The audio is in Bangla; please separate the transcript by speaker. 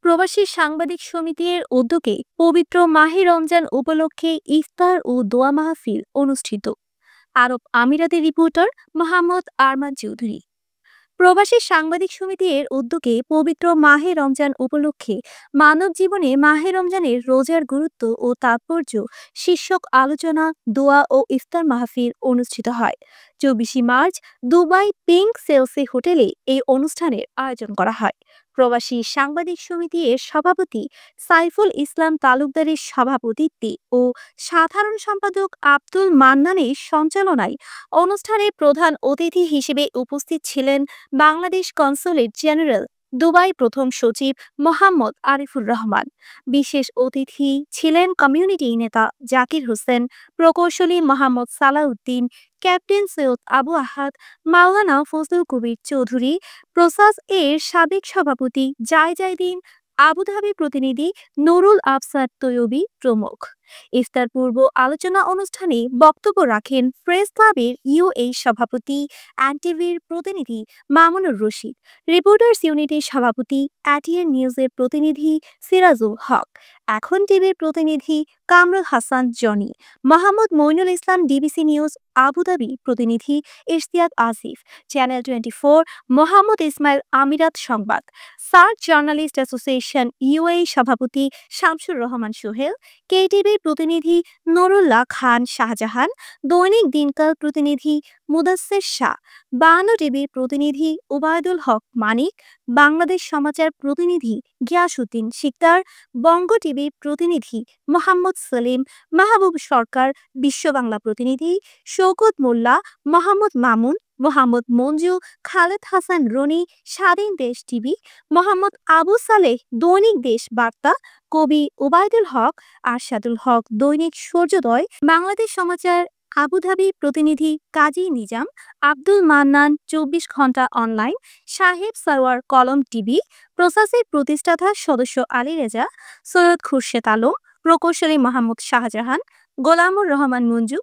Speaker 1: প্রবাসী সাংবাদিক সমিতির উদ্যোগে পবিত্র মাহে রমজান উপলক্ষে ইফতার ও দোয়া মাহফিল অনুষ্ঠিত। আরব আমিরাতের রিপোর্টার মোহাম্মদ আরমান চৌধুরী। প্রবাসী সাংবাদিক সমিতির উদ্যোগে পবিত্র মাহে রমজান উপলক্ষে মানব জীবনে মাহে রমজানের রোজার গুরুত্ব ও তাৎপর্য শীর্ষক আলোচনা, দোয়া ও ইফতার মাহফিল অনুষ্ঠিত হয়। 24 মার্চ দুবাই পিঙ্ক সেলসি হোটেলে এই অনুষ্ঠানের আয়োজন করা হয়। প্রবাসী সাংবাদিক সমিতির সভাপতি সাইফুল ইসলাম তালুকদারের সভাপতিত্বে ও সাধারণ সম্পাদক আব্দুল মান্নানের সঞ্চালনায় অনুষ্ঠানে প্রধান অতিথি হিসেবে উপস্থিত ছিলেন বাংলাদেশ কনসুলেট জেনারেল দুবাই প্রথম সচিব মোহাম্মদ আরিফুর রহমান। বিশেষ অতিথি ছিলেন কমিউনিটি নেতা জাকির হোসেন, প্রকৌশলী মোহাম্মদ সালাউদ্দিন, ক্যাপ্টেন সৈয়দ আবু আহাদ, মাওলানা ফজলুল কবির চৌধুরী, প্রসাস এর সাবেক সভাপতি জায়দিন, আবুধাবি প্রতিনিধি নুরুল আফসার তৈয়বী প্রমুখ। ইফতার পূর্ব আলোচনা অনুষ্ঠানে বক্তব্য রাখেন প্রেস ক্লাবের ইউএ সভাপতি এনটিভির প্রতিনিধি মামুনুর রশিদ, রিপোর্টার্স ইউনিটের সভাপতি এটিএন নিউজের প্রতিনিধি সিরাজুল হক, এখন টিভির প্রতিনিধি Kamrul Hasan Johnny, Mohammad Moinul Islam DBC news Abu Dhabi প্রতিনিধি ইশতিয়াক আসিফ, চ্যানেল 24 মোহাম্মদ ইসমাইল আমিরাত সংবাদ, সার্চ জার্নালিস্ট অ্যাসোসিয়েশন ইউএ সভাপতি শামসুর রহমান সোহেল, কেটিভির প্রতিনিধি নুরুল্লাহ খান শাহজাহান, দৈনিক দিনকাল প্রতিনিধি মুদাসসির শাহ, বায়ান্ন টিভির প্রতিনিধি ওবায়দুল হক মানিক, বাংলাদেশ সমাচার প্রতিনিধি গিয়াসউদ্দিন শিকদার, বঙ্গ টিভির প্রতিনিধি মোহাম্মদ সেলিম, মাহবুব সরকার, বিশ্ব বাংলা প্রতিনিধি শওকত মোল্লা, মোহাম্মদ মামুন, মোহাম্মদ মঞ্জু, খালেদ হাসান রনি, স্বাধীন দেশ টিভি, মোহাম্মদ আবু সালেহ, দৈনিক দেশ বার্তা, কবি ওবায়দুল হক, আরশাদুল হক, দৈনিক সূর্যোদয়, বাংলাদেশ সমাচার আবুধাবি প্রতিনিধি কাজী নিজাম, আব্দুল মান্নান, 24 ঘন্টা অনলাইন, সাহেব সারওয়ার কলম টিভি, প্রসাসের প্রতিষ্ঠাতা সদস্য আলী রেজা, সৈয়দ খুরশেদ আলম, প্রকৌশলী মোহাম্মদ শাহজাহান, গোলামুর রহমান মঞ্জু,